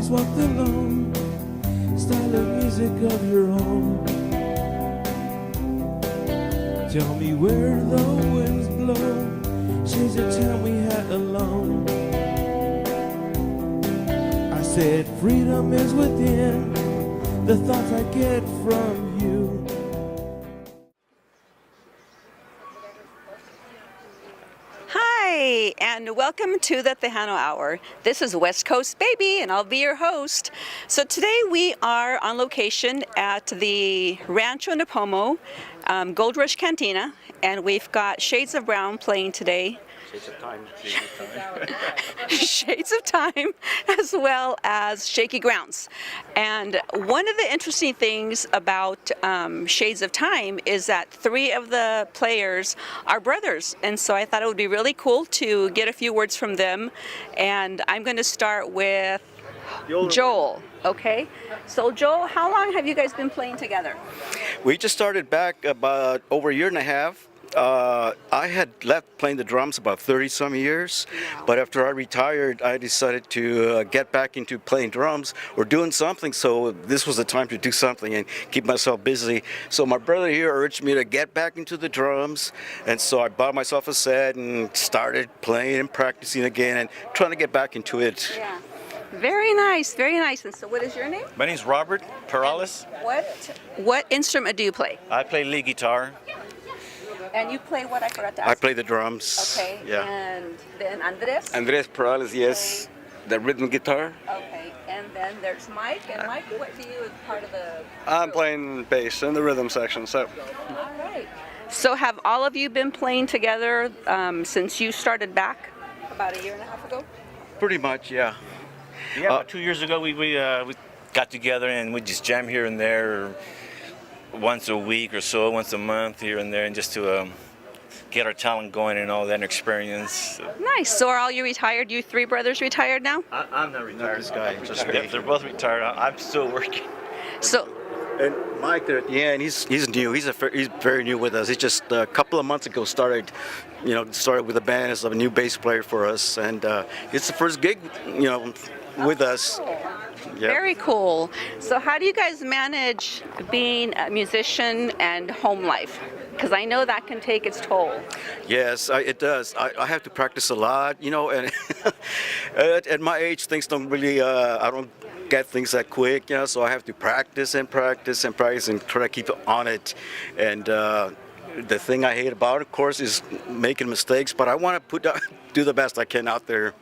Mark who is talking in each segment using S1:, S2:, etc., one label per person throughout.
S1: always walked alone, style of music of your own. Tell me where the winds blow, shades of time we had alone. I said freedom is within the thoughts I get from you.
S2: Hi, and welcome to the TejanoHour. This is West Coast Baby, and I'll be your host. So today we are on location at the Rancho Nipomo Gold Rush Cantina, and we've got Shades of Brown playing today.
S3: Shades of Time. Shades of Time.
S2: Shades of Time, as well as Shaky Grounds. And one of the interesting things about Shades of Time is that 3 of the players are brothers. And so I thought it would be really cool to get a few words from them. And I'm going to start with Joel. Okay. So Joel, how long have you guys been playing together?
S3: We just started back about over a year and a half. I had left playing the drums about 30-some years, but after I retired, I decided to get back into playing drums or doing something, so this was the time to do something and keep myself busy. So my brother here urged me to get back into the drums, and so I bought myself a set and started playing and practicing again and trying to get back into it.
S2: Yeah. Very nice, very nice. And so what is your name?
S4: My name's Robert Perales.
S2: What instrument do you play?
S4: I play lead guitar.
S2: And you play what? I forgot to ask.
S3: I play the drums.
S2: Okay.
S3: Yeah.
S2: And then Andres?
S5: Andres Perales, yes. The rhythm guitar.
S2: Okay. And then there's Mike. And Mike, what do you as part of the
S5: I'm
S2: group?
S5: playing bass in the rhythm section, so.
S2: All right. So have all of you been playing together since you started back about a year and a half ago?
S3: Pretty much, yeah.
S4: Yeah, about 2 years ago we got together and we just jam here and there once a week or so, once a month here and there, and just to get our talent going and all that and experience.
S2: Nice. So are all you retired? You 3 brothers retired now?
S4: I'm not retired.
S3: This guy, just
S4: Yep, they're both retired. I'm still working.
S2: So
S3: And Mike, yeah, and he's new. He's very new with us. He just a couple of months ago started with a band as a new bass player for us, and it's the first gig, with us. Yeah.
S2: very cool. So how do you guys manage being a musician and home life? Because I know that can take its toll.
S3: Yes, it does. I have to practice a lot, and at my age, things don't really. I don't get things that quick, so I have to practice and practice and practice and try to keep on it. And the thing I hate about it, of course, is making mistakes. But I want to do the best I can out there.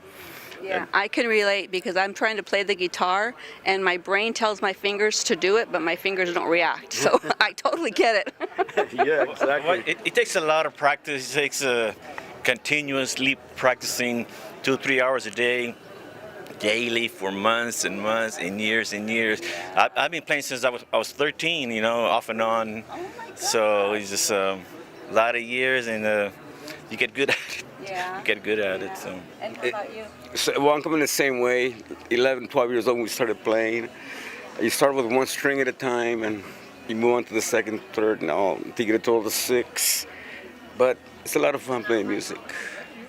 S2: Yeah, I can relate because I'm trying to play the guitar and my brain tells my fingers to do it, but my fingers don't react. So I totally get it.
S3: Yeah, exactly.
S4: Well, it takes a lot of practice. It takes continuously practicing 2-3 hours a day, daily for months and months and years and years. I've been playing since I was 13, off and on.
S2: Oh my God.
S4: So it's just a lot of years, and you get good at it.
S2: Yeah.
S4: You get good at it. So.
S2: And how about you?
S5: So, well, I'm coming the same way. 11, 12 years old when we started playing. You start with 1 string at a time, and you move on to the second, third, now to get a total of 6. But it's a lot of fun playing music.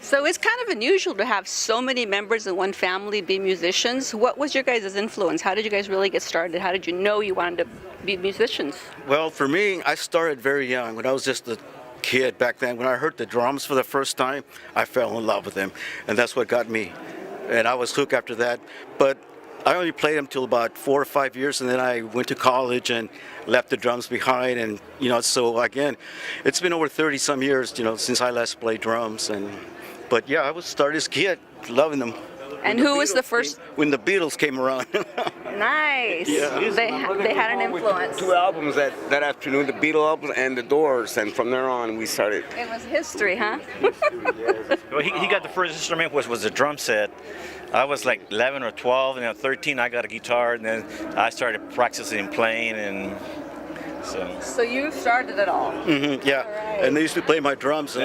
S2: So it's kind of unusual to have so many members in one family be musicians. What was your guys' influence? How did you guys really get started? How did you know you wanted to be musicians?
S3: Well, for me, I started very young. When I was just a kid back then, when I heard the drums for the first time, I fell in love with them, and that's what got me. And I was hooked after that. But I only played them till about 4 or 5 years, and then I went to college and left the drums behind. And so again, it's been over 30-some years, since I last played drums. But yeah, I was started as a kid, loving them.
S2: And who was the first?
S3: When the Beatles came around.
S2: Nice.
S3: Yeah.
S2: They had an influence.
S5: 2 albums that afternoon, the Beatles albums and the Doors, and from there on we started.
S2: It was history, huh?
S4: Well, he got the first instrument was a drum set. I was like 11 or 12, and at 13 I got a guitar, and then I started practicing and playing, and so.
S2: So you started it all.
S3: Mm-hmm, yeah,
S2: right.
S3: And they used to play my drums, and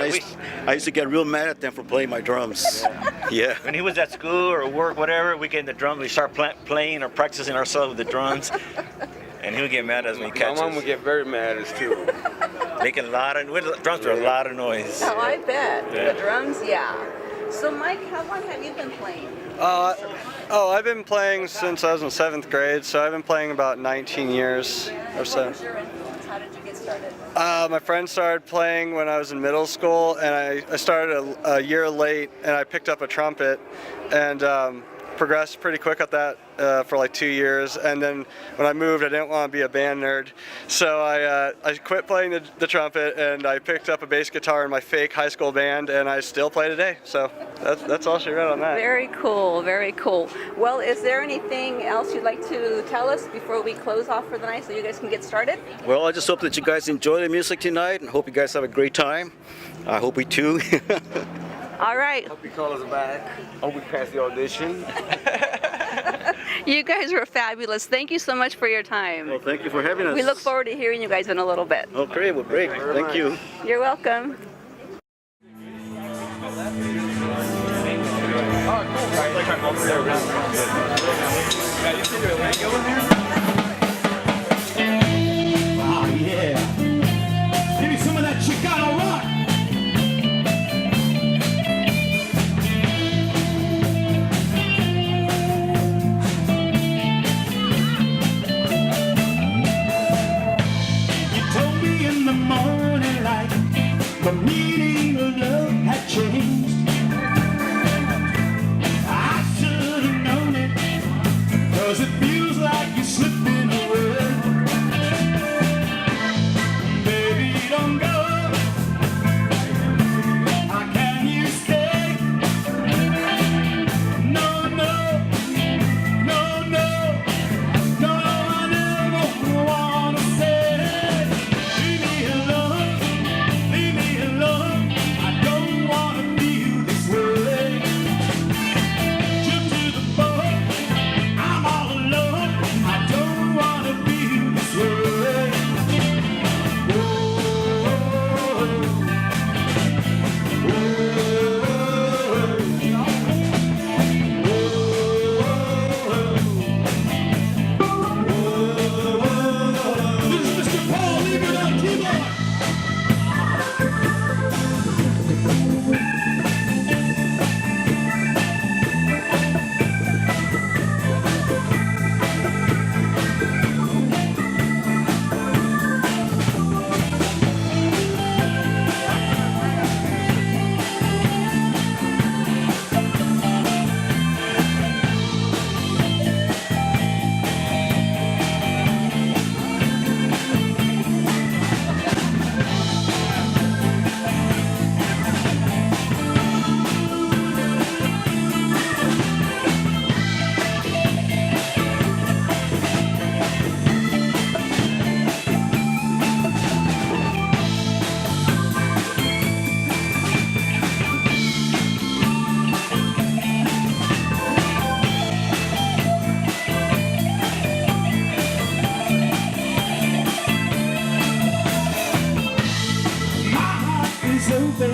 S3: I used to get real mad at them for playing my drums. Yeah.
S4: When he was at school or work, whatever, we get in the drums, we start playing or practicing ourselves with the drums, and he would get mad at us when he catches us.
S5: My mom would get very mad at us too.
S4: Making drums are a lot of noise.
S2: Oh, I bet.
S4: Yeah.
S2: The drums, yeah. So Mike, how long have you been playing?
S6: I've been playing since I was in 7th grade, so I've been playing about 19 years or so.
S2: What was your influence? How did you get started?
S6: My friend started playing when I was in middle school, and I started a year late, and I picked up a trumpet, and progressed pretty quick at that for like 2 years. And then when I moved, I didn't want to be a band nerd, so I quit playing the trumpet, and I picked up a bass guitar in my fake high school band, and I still play today. So that's all she wrote on that.
S2: Very cool, very cool. Well, is there anything else you'd like to tell us before we close off for the night so you guys can get started?
S3: Well, I just hope that you guys enjoy the music tonight, and hope you guys have a great time. I hope we too.
S2: All right.
S5: Hope you call us back. Hope we pass the audition.
S2: You guys were fabulous. Thank you so much for your time.
S3: Well, thank you for having us.
S2: We look forward to hearing you guys in a little bit.
S3: Okay, well, great. Thank you.
S2: You're welcome.
S1: Oh, yeah. Give me some of that Chicano rock. You told me in the morning light the meaning of love had changed. I should have known it, 'cause it feels like you're slipping away. Baby, don't go. How can you stay? No, no, no, no, no, I never wanna say. Leave me alone, leave me alone. I don't wanna feel this way. Jump to the boat, I'm all alone. I don't wanna feel this way. This is Mr. Paul, leave it on keyboard. My heart is open.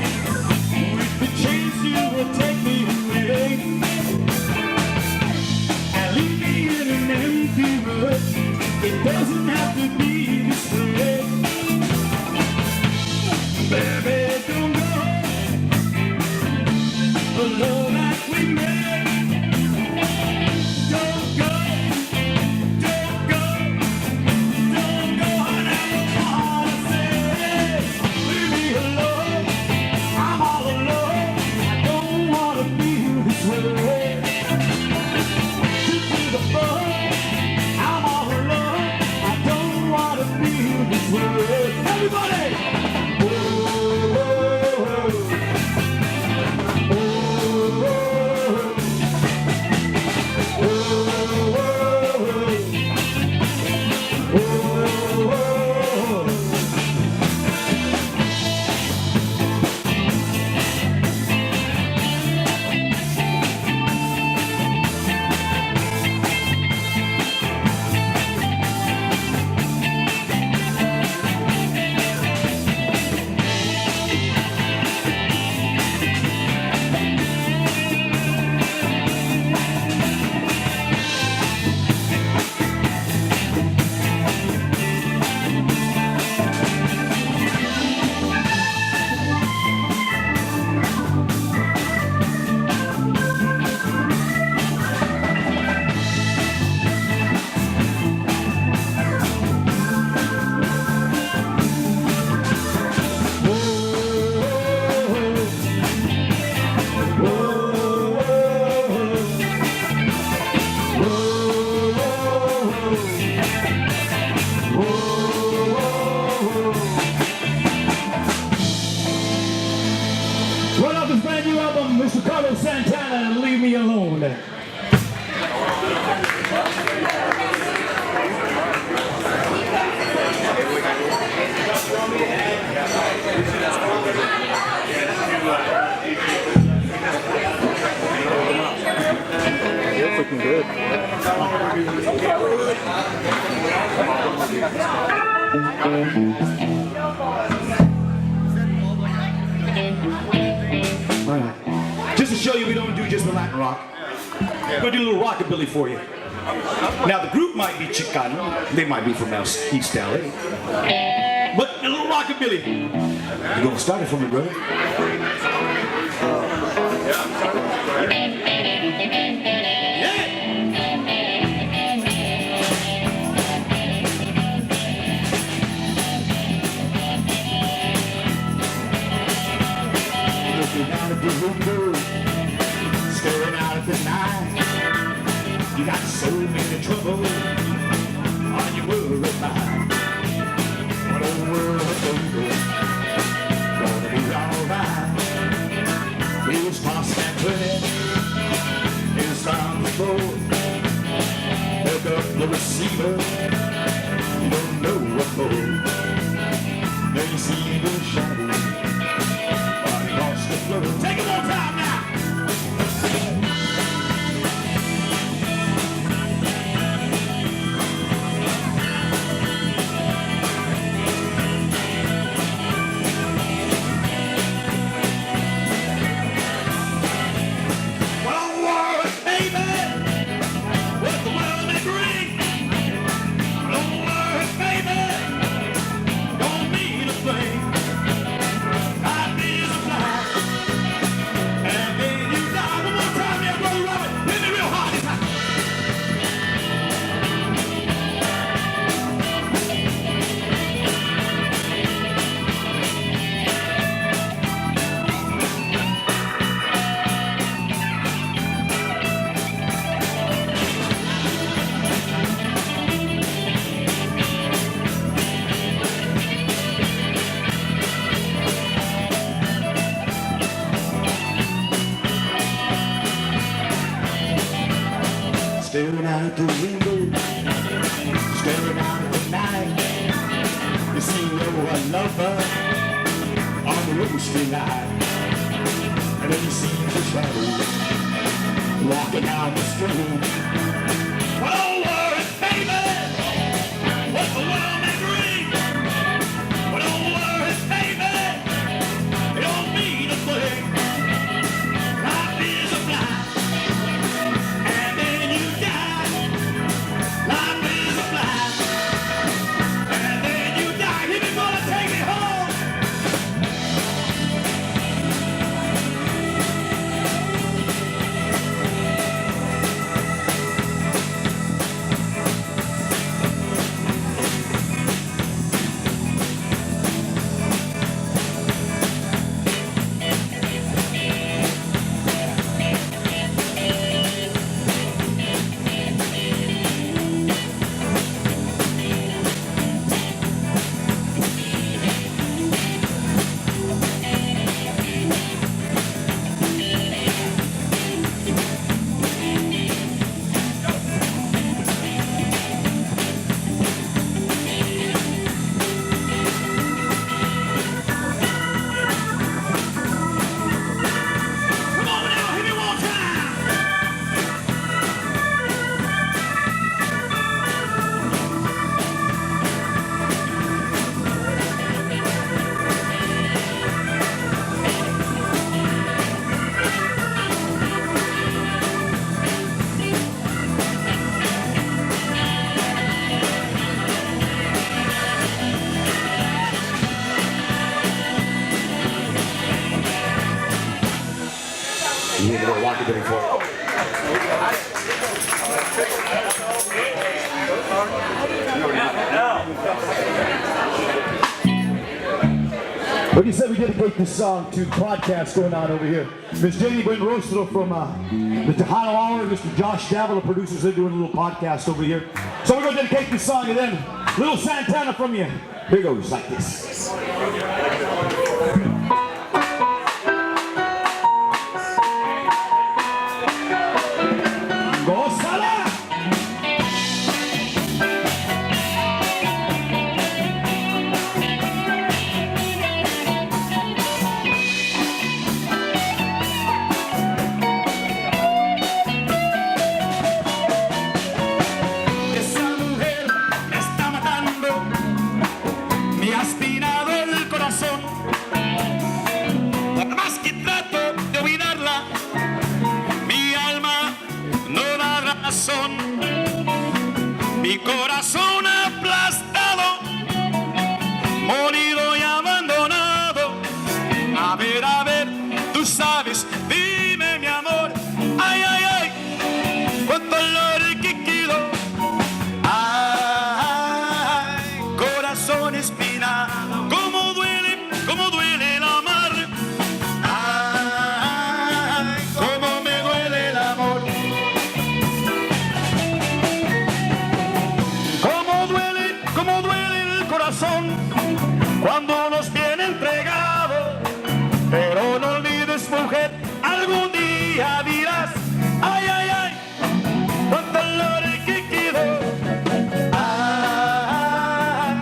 S1: With the chains you will take me away and leave me in an empty room. It doesn't have to be this way. Baby, don't go. The love that we made. Don't go. Don't go. Don't go. I never wanna say. Leave me alone. I'm all alone. I don't wanna feel this way. Shoot to the boat. I'm all alone. I don't wanna feel this way. Everybody! Whoa, whoa, whoa. Whoa, song, Mr. Carlos Santana, and Leave Me Alone.
S3: It's looking good.
S1: All right. Just to show you we don't do just the Latin rock, we're going to do a little rockabilly for you. Now the group might be Chicano, they might be from East LA, but a little rockabilly. You going to start it for me, brother? Looking out of the window, staring out at the night. You got so many troubles on your worried mind. But don't worry, baby, gonna be alright. Wheels toss and turning, it's time to go. Pick up the receiver, you don't know what for. Then you see the shadow across the floor. Take it one time now. Staring out the window, staring out at the night. You see a lover on the roasting night. And then you see the shadow walking down the street. Well, don't worry, baby, what the world may bring. Well, don't worry, baby, it don't mean a thing. Life is a blind. You need a little rockabilly for it. What do you say we dedicate this song to podcast going on over here? Miss Janie Buenrostro from the TejanoHour, Mr. Josh Davila, producers, they're doing a little podcast over here. So we're going to dedicate this song to them. Little Santana from you. Here goes like this. sabes, dime mi amor, ay, ay, ay, cuánto dolor que quedó. Ay, corazón espina, cómo duele el amar. Ay, cómo me duele el amor. Cómo duele el corazón cuando nos viene entregado. Pero no olvides, mujer, algún día dirás, ay, ay, ay, cuánto dolor que quedó. Ay,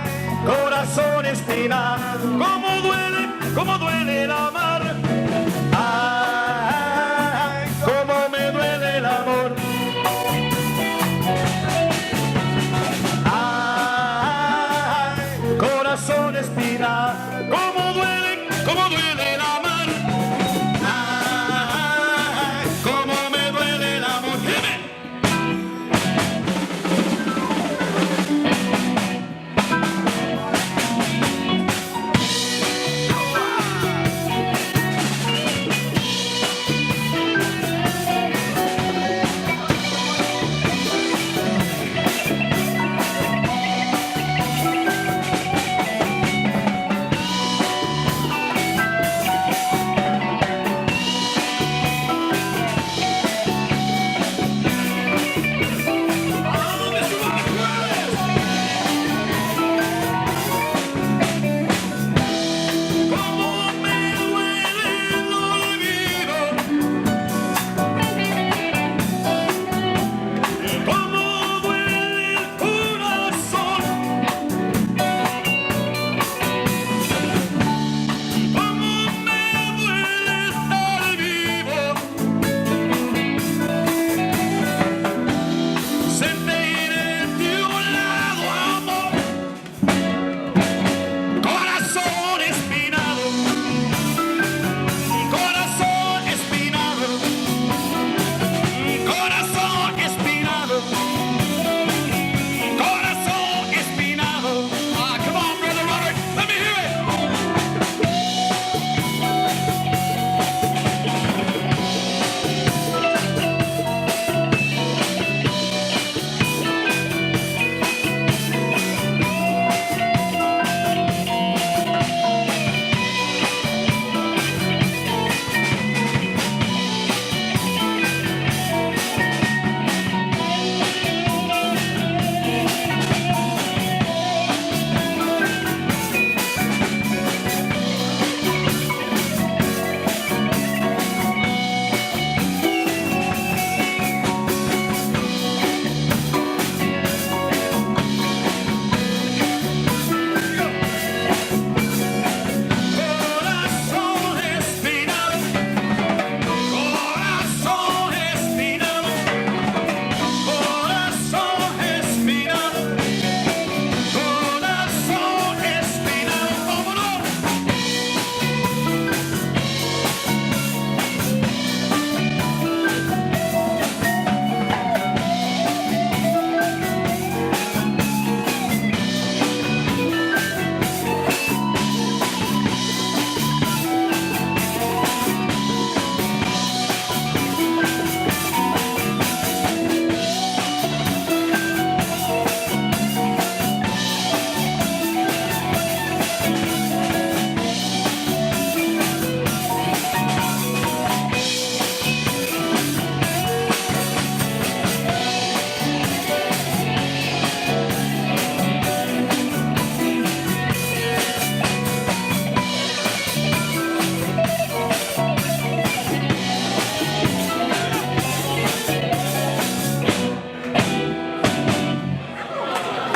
S1: corazón espina, cómo duele el amar. Ay, cómo me duele el amor. Ay, corazón espina, cómo duele el amar. Ay, cómo me duele el amor. Dime.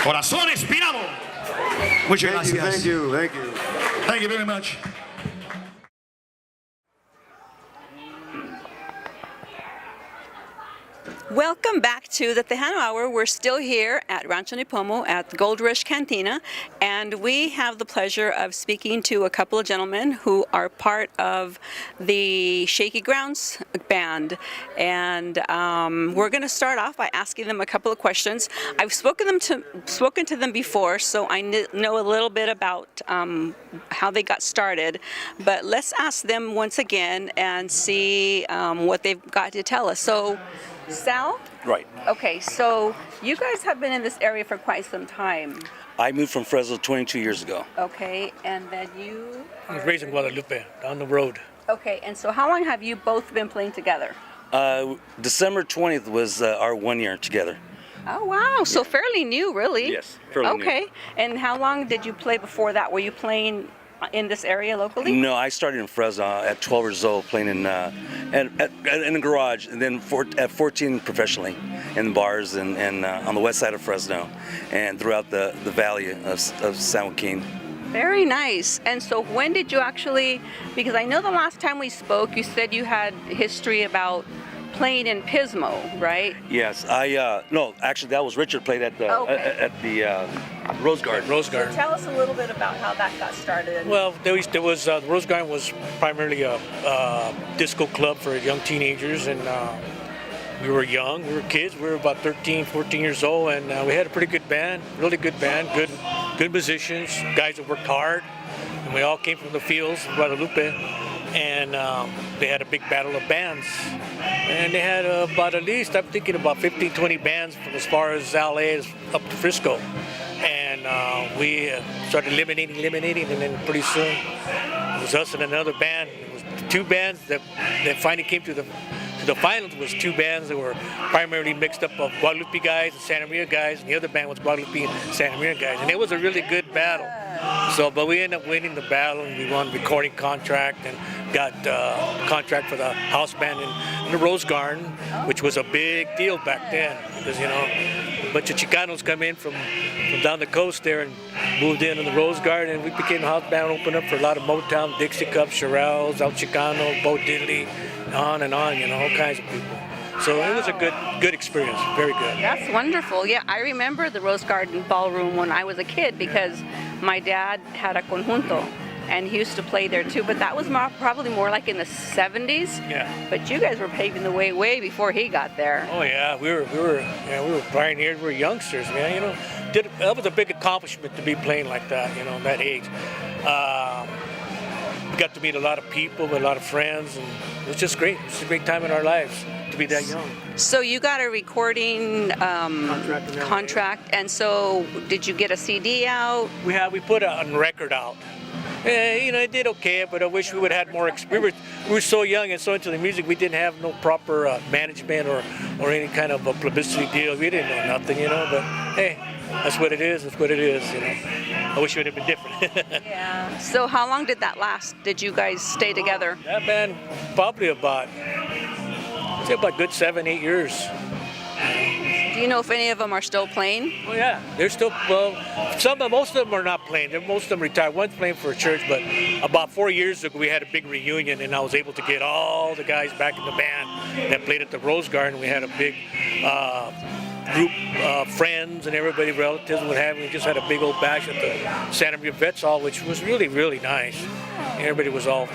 S1: Corazón espinado. Muchas gracias.
S7: Thank you.
S1: Thank you very much.
S2: Welcome back to the Tejano Hour. We're still here at Rancho Nipomo at the Gold Rush Cantina, and we have the pleasure of speaking to a couple of gentlemen who are part of the Shaky Grounds band. And we're going to start off by asking them a couple of questions. I've spoken to them before, so I know a little bit about how they got started. But let's ask them once again and see what they've got to tell us. So, Sal?
S7: Right.
S2: Okay, so you guys have been in this area for quite some time.
S7: I moved from Fresno 22 years ago.
S2: Okay, and then you...
S8: I was raised in Guadalupe, down the road.
S2: Okay, and so how long have you both been playing together?
S7: December 20th was our 1 year together.
S2: Oh, wow, so fairly new, really.
S7: Yes, fairly new.
S2: Okay, and how long did you play before that? Were you playing in this area locally?
S7: No, I started in Fresno at 12 years old, playing in a garage, and then at 14 professionally in bars and on the west side of Fresno and throughout the valley of San Joaquin.
S2: Very nice. And so when did you actually, because I know the last time we spoke, you said you had history about playing in Pismo, right?
S7: Yes, no, actually that was Richard played at the Rose Garden.
S8: Rose Garden.
S2: Tell us a little bit about how that got started.
S8: Well, the Rose Garden was primarily a disco club for young teenagers, and we were young, we were kids, we were about 13, 14 years old, and we had a pretty good band, really good band, good musicians, guys that worked hard, and we all came from the fields of Guadalupe, and they had a big battle of bands, and they had about at least, I'm thinking about 15, 20 bands from as far as LA up to Frisco, and we started eliminating, and then pretty soon it was us and another band. It was two bands that finally came to the finals. Was two bands that were primarily mixed up of Guadalupe guys and Santa Maria guys, and the other band was Guadalupe and Santa Maria guys, and it was a really good battle. So, but we ended up winning the battle, and we won recording contract and got contract for the house band in the Rose Garden, which was a big deal back then because a bunch of Chicanos come in from down the coast there and moved in the Rose Garden, and we became a house band, opened up for a lot of Motown, Dixie Cup, Shirelles, El Chicano, Bo Diddley, on and on, all kinds of people. So it was a good experience, very good.
S2: That's wonderful. Yeah, I remember the Rose Garden Ballroom when I was a kid because my dad had a conjunto and he used to play there too, but that was probably more like in the 70s.
S8: Yeah.
S2: But you guys were paving the way before he got there.
S8: Oh yeah, we were pioneers, we were youngsters, man. That was a big accomplishment to be playing like that, that age. We got to meet a lot of people, a lot of friends, and it was just great. It was a great time in our lives to be that young.
S2: So you got a recording contract, and so did you get a CD out?
S8: We put a record out. It did okay, but I wish we would have had more experience. We were so young and so into the music, we didn't have no proper management or any kind of a publicity deal. We didn't know nothing, but hey, that's what it is. I wish it would have been different.
S2: Yeah. So how long did that last? Did you guys stay together?
S8: That band probably about good 7-8 years.
S2: Do you know if any of them are still playing?
S8: Oh yeah, they're still, most of them are not playing. Most of them retired. One's playing for a church, but about 4 years ago we had a big reunion and I was able to get all the guys back in the band that played at the Rose Garden. We had a big group of friends and everybody, relatives, what have you. We just had a big old bash at the Santa Maria Vets Hall, which was really, really nice. Everybody was all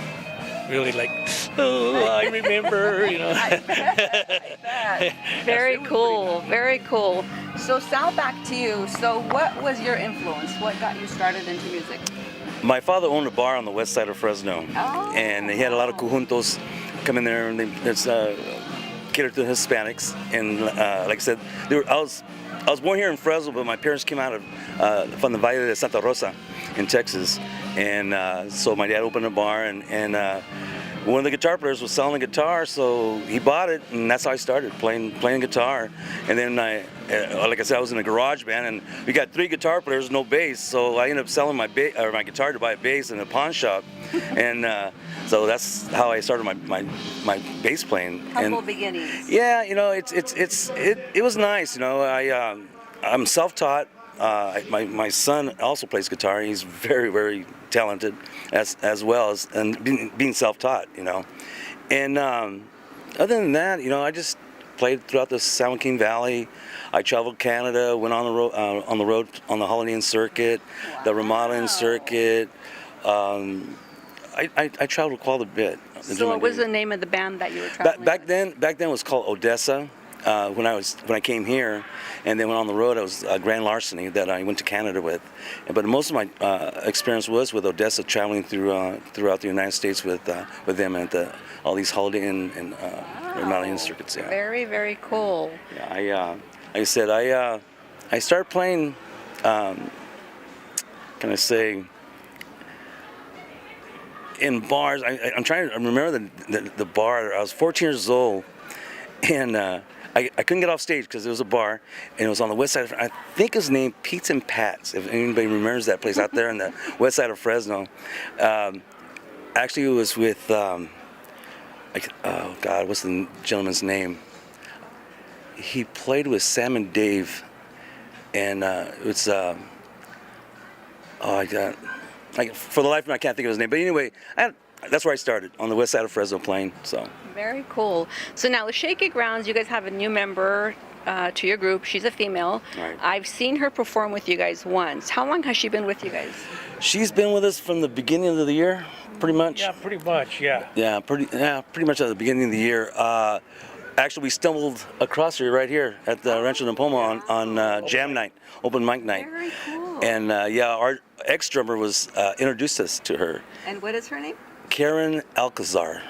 S8: really like, oh, I remember,
S2: I bet. Very cool, very cool. So Sal, back to you. So what was your influence? What got you started into music?
S7: My father owned a bar on the west side of Fresno, and he had a lot of conjuntos come in there, and it's catered to Hispanics. And like I said, I was born here in Fresno, but my parents came out of from the Valle de Santa Rosa in Texas, and so my dad opened a bar, and one of the guitar players was selling a guitar, so he bought it, and that's how I started playing guitar. And then like I said, I was in a garage band, and we got 3 guitar players, no bass, so I ended up selling my guitar to buy a bass in a pawn shop, and so that's how I started my bass playing.
S2: Humble beginnings.
S7: Yeah, it was nice. I'm self-taught. My son also plays guitar. He's very, very talented as well as being self-taught. And other than that, I just played throughout the San Joaquin Valley. I traveled Canada, went on the road on the Holiday Inn circuit, the remodeling circuit. I traveled quite a bit.
S2: So what was the name of the band that you were traveling
S7: Back
S2: with?
S7: then it was called Odessa. When I came here, and then when on the road, I was Grand Larceny that I went to Canada with. But most of my experience was with Odessa, traveling throughout the United States with them at all these Holiday Inn and remodeling circuits. Yeah.
S2: Very, very cool.
S7: Yeah, like I said, I started playing. Can I say? In bars, I'm trying to remember the bar. I was 14 years old, and I couldn't get off stage because it was a bar, and it was on the west side. I think it was named Pete's and Pat's, if anybody remembers that place out there in the west side of Fresno. Actually, it was with, oh God, what's the gentleman's name? He played with Sam and Dave, and it was, oh, I got. For the life of me, I can't think of his name. But anyway, that's where I started, on the west side of Fresno playing. So.
S2: Very cool. So now with Shaky Grounds, you guys have a new member to your group. She's a female.
S7: Right.
S2: I've seen her perform with you guys once. How long has she been with you guys?
S7: She's been with us from the beginning of the year, pretty much.
S8: Yeah, pretty much. Yeah.
S7: Yeah, pretty much at the beginning of the year. Actually, we stumbled across her right here at the Rancho Nipomo on Jam Night, open mic night.
S2: Very cool.
S7: And yeah, our ex-drummer was introduced us to her,
S2: And what is her name?
S7: Karen Alcazar.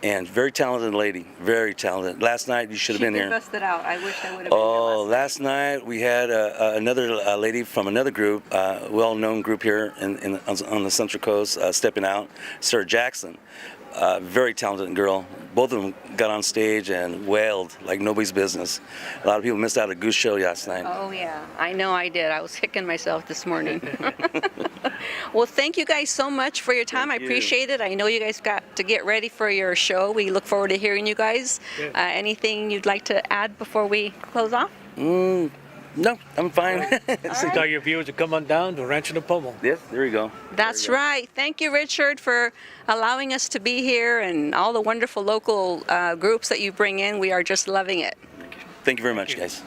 S7: And very talented lady, very talented. Last night, you should have been
S2: She
S7: here.
S2: busted out. I wish I would have been
S7: Oh,
S2: here
S7: last night we had another lady from another group, well-known group here on the Central Coast, stepping out, Sarah Jackson. Very talented girl. Both of them got on stage and wailed like nobody's business. A lot of people missed out a goose show last night.
S2: Oh, yeah. I know I did. I was kicking myself this morning. Well, thank you guys so much for your time.
S7: Thank
S2: I
S7: you.
S2: appreciate it. I know you guys got to get ready for your show. We look forward to hearing you guys.
S8: Yeah.
S2: Anything you'd like to add before we close off?
S7: No, I'm fine.
S8: So tell your viewers to come on down to Rancho Nipomo.
S7: Yes, there you go.
S2: That's right. Thank you, Richard, for allowing us to be here and all the wonderful local groups that you bring in. We are just loving it.
S7: Thank you very much, guys.